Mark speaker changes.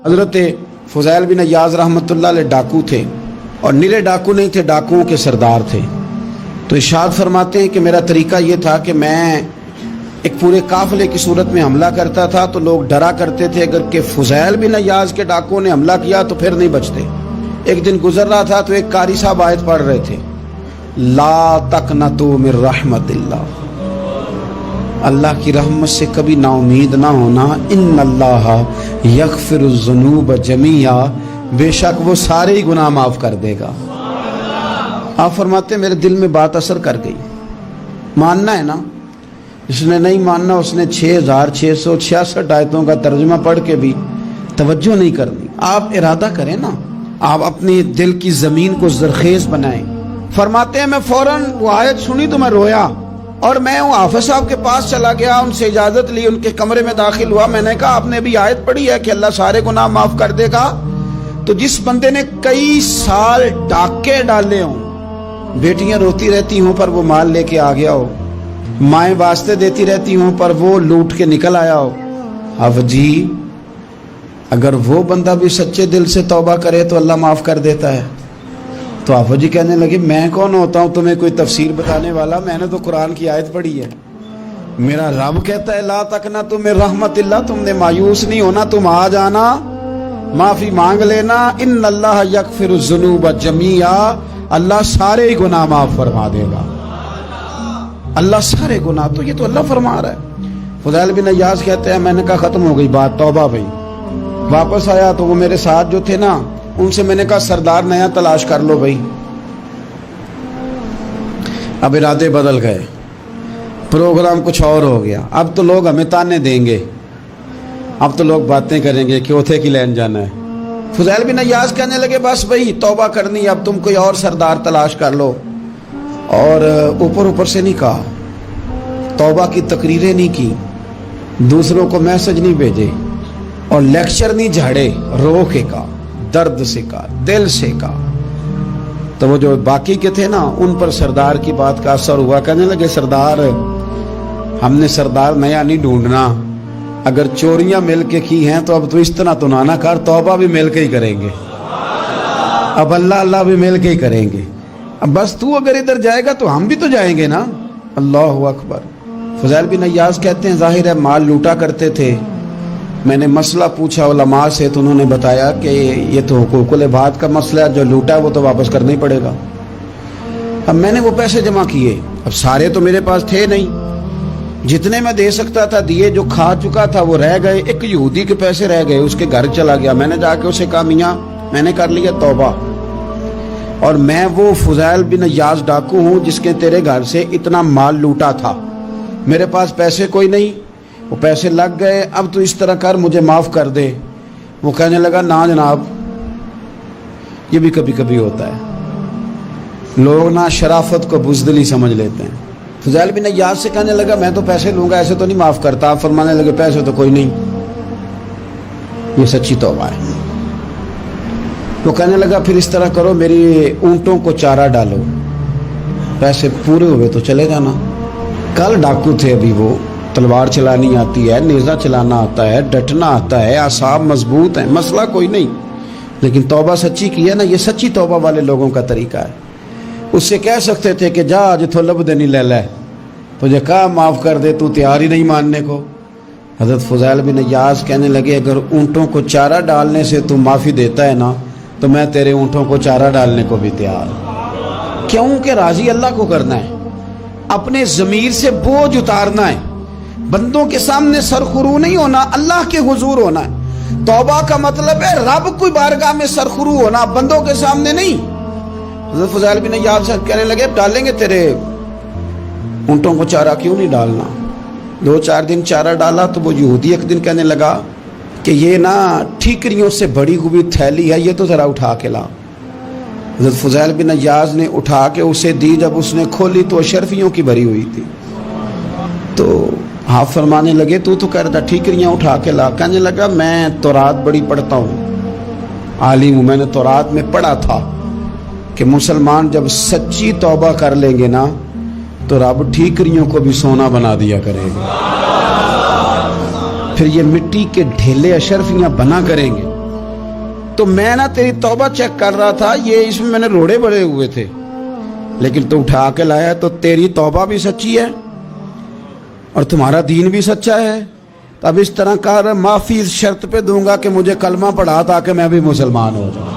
Speaker 1: حضرت فضیل بن عیاض رحمۃ اللہ علیہ ڈاکو تھے، اور نیرے ڈاکو نہیں تھے، ڈاکوؤں کے سردار تھے۔ تو ارشاد فرماتے ہیں کہ میرا طریقہ یہ تھا کہ میں ایک پورے قافلے کی صورت میں حملہ کرتا تھا تو لوگ ڈرا کرتے تھے اگر کہ فضیل بن عیاض کے ڈاکوؤں نے حملہ کیا تو پھر نہیں بچتے۔ ایک دن گزر رہا تھا تو ایک قاری صاحب آیت پڑھ رہے تھے، لا تقنطوا من رحمت اللہ، اللہ کی رحمت سے کبھی نا امید نہ ہونا، ان اللہ یغفر الذنوب جمیعا، بے شک وہ سارے ہی گناہ معاف کر دے گا۔ آپ فرماتے ہیں میرے دل میں بات اثر کر گئی، ماننا ہے نا۔ جس نے نہیں ماننا اس نے 6666 آیتوں کا ترجمہ پڑھ کے بھی توجہ نہیں کرنی۔ آپ ارادہ کریں نا، آپ اپنی دل کی زمین کو زرخیز بنائیں۔ فرماتے ہیں میں فوراً وہ آیت سنی تو میں رویا، اور میں وہ حافظ صاحب کے پاس چلا گیا، ان سے اجازت لی، ان کے کمرے میں داخل ہوا۔ میں نے کہا آپ نے بھی آیت پڑھی ہے کہ اللہ سارے گناہ معاف کر دے گا؟ تو جس بندے نے کئی سال ڈاکے ڈالے ہوں، بیٹیاں روتی رہتی ہوں پر وہ مال لے کے آ گیا ہو، مائیں واسطے دیتی رہتی ہوں پر وہ لوٹ کے نکل آیا ہو، اب جی اگر وہ بندہ بھی سچے دل سے توبہ کرے تو اللہ معاف کر دیتا ہے۔ تو آفو جی کہنے لگے میں کون ہوتا ہوں تمہیں کوئی تفسیر بتانے والا، میں نے تو قرآن کی آیت پڑھی ہے، میرا رب کہتا ہے لا تقنطوا من رحمت اللہ، تم نے مایوس نہیں ہونا، تم آ جانا، معافی مانگ لینا، ان اللہ یغفر الذنوب جمیعا، اللہ سارے ہی گناہ معاف فرما دے گا، اللہ سارے گناہ۔ تو یہ تو اللہ فرما رہا ہے۔ فضیل بن عیاض کہتے ہیں میں نے کہا ختم ہو گئی بات، توبہ بھائی۔ واپس آیا تو وہ میرے ساتھ جو تھے نا ان سے میں نے کہا سردار نیا تلاش کر لو بھائی۔ اب ارادے بدل گئے، پروگرام کچھ اور ہو گیا۔ اب تو لوگ ہمیں تانے دیں گے، اب تو لوگ باتیں کریں گے کہ اوتھے کی لین جانا ہے۔ فضیل بن عیاض کہنے لگے بس بھائی توبہ کرنی، اب تم کوئی اور سردار تلاش کر لو۔ اور اوپر سے نہیں کہا، توبہ کی تقریریں نہیں کی، دوسروں کو میسج نہیں بھیجے، اور لیکچر نہیں جھاڑے، رو کے کہا، درد سے کہا، دل سے کہا۔ تو وہ جو باقی کے تھے نا ان پر سردار کی بات کا اثر ہوا، کہنے لگے سردار ہم نے سردار نیا نہیں ڈھونڈنا، اگر چوریاں مل کے کی ہیں تو اب تو اس طرح تو نہ کر، توبہ بھی مل کے ہی کریں گے، اب اللہ بھی مل کے ہی کریں گے، اب بس تو اگر ادھر جائے گا تو ہم بھی تو جائیں گے نا۔ اللہ اکبر۔ فضیل بن عیاض کہتے ہیں ظاہر ہے مال لوٹا کرتے تھے، میں نے مسئلہ پوچھا علماء سے تو انہوں نے بتایا کہ یہ تو حقوق العباد کا مسئلہ ہے، جو لوٹا ہے وہ تو واپس کرنا ہی پڑے گا۔ اب میں نے وہ پیسے جمع کیے، اب سارے تو میرے پاس تھے نہیں، جتنے میں دے سکتا تھا دیے، جو کھا چکا تھا وہ رہ گئے، ایک یہودی کے پیسے رہ گئے، اس کے گھر چلا گیا، میں نے جا کے اسے کہا میاں میں نے کر لیا توبہ، اور میں وہ فضیل بن عیاض ڈاکو ہوں جس کے تیرے گھر سے اتنا مال لوٹا تھا، میرے پاس پیسے کوئی نہیں، وہ پیسے لگ گئے، اب تو اس طرح کر مجھے معاف کر دے۔ وہ کہنے لگا نا جناب، یہ بھی کبھی کبھی ہوتا ہے، لوگ نا شرافت کو بزدلی سمجھ لیتے ہیں۔ فضیل بن عیاض سے کہنے لگا میں تو پیسے لوں گا، ایسے تو نہیں معاف کرتا۔ آپ فرمانے لگے پیسے تو کوئی نہیں، یہ سچی توبہ ہے۔ وہ کہنے لگا پھر اس طرح کرو میری اونٹوں کو چارہ ڈالو، پیسے پورے ہوئے تو چلے جانا۔ کل ڈاکو تھے، ابھی وہ تلوار چلانی آتی ہے، نیزہ چلانا آتا ہے، ڈٹنا آتا ہے، اعصاب مضبوط ہیں، مسئلہ کوئی نہیں، لیکن توبہ سچی کی ہے نا، یہ سچی توبہ والے لوگوں کا طریقہ ہے۔ اس سے کہہ سکتے تھے کہ جا جتھوں لب دینی لے لے، تجھے کہا معاف کر دے، تو تیار ہی نہیں ماننے کو۔ حضرت فضیل بن عیاض کہنے لگے اگر اونٹوں کو چارہ ڈالنے سے تو معافی دیتا ہے نا تو میں تیرے اونٹوں کو چارہ ڈالنے کو بھی تیار ہوں، کیونکہ راضی اللہ کو کرنا ہے، اپنے ضمیر سے بوجھ اتارنا ہے، بندوں کے سامنے سرخرو نہیں ہونا، اللہ کے حضور ہونا ہے۔ توبہ کا مطلب ہے رب کوئی بارگاہ میں سرخرو ہونا، بندوں کے سامنے نہیں۔ حضرت فضیل بن عیاض کہنے لگے ڈالیں گے تیرے اونٹوں کو چارہ، کیوں نہیں ڈالنا۔ 2-4 دن چارہ ڈالا تو وہ یہودی ایک دن کہنے لگا کہ یہ نا ٹھیکریوں سے بڑی ہوئی تھیلی ہے، یہ تو ذرا اٹھا کے لا۔ حضرت فضیل بن عیاض نے اٹھا کے اسے دی، جب اس نے کھولی تو اشرفیوں کی بھری ہوئی تھی۔ تو آپ فرمانے لگے تو کہہ رہا تھا ٹھیکریاں اٹھا کے لا۔ کہنے لگا میں تورات بڑی پڑھتا ہوں، عالم ہوں، میں نے تورات میں پڑھا تھا کہ مسلمان جب سچی توبہ کر لیں گے نا تو رب ٹھیکریوں کو بھی سونا بنا دیا کرے گا، پھر یہ مٹی کے ڈھیلے اشرفیاں بنا کریں گے، تو میں نا تیری توبہ چیک کر رہا تھا, یہ اس میں میں نے روڑے بڑے ہوئے تھے, لیکن تو اٹھا کے لایا, تو تیری توبہ بھی سچی ہے اور تمہارا دین بھی سچا ہے. تو اب اس طرح کر, معافی اس شرط پہ دوں گا کہ مجھے کلمہ پڑھا تاکہ میں بھی مسلمان ہو جاؤں.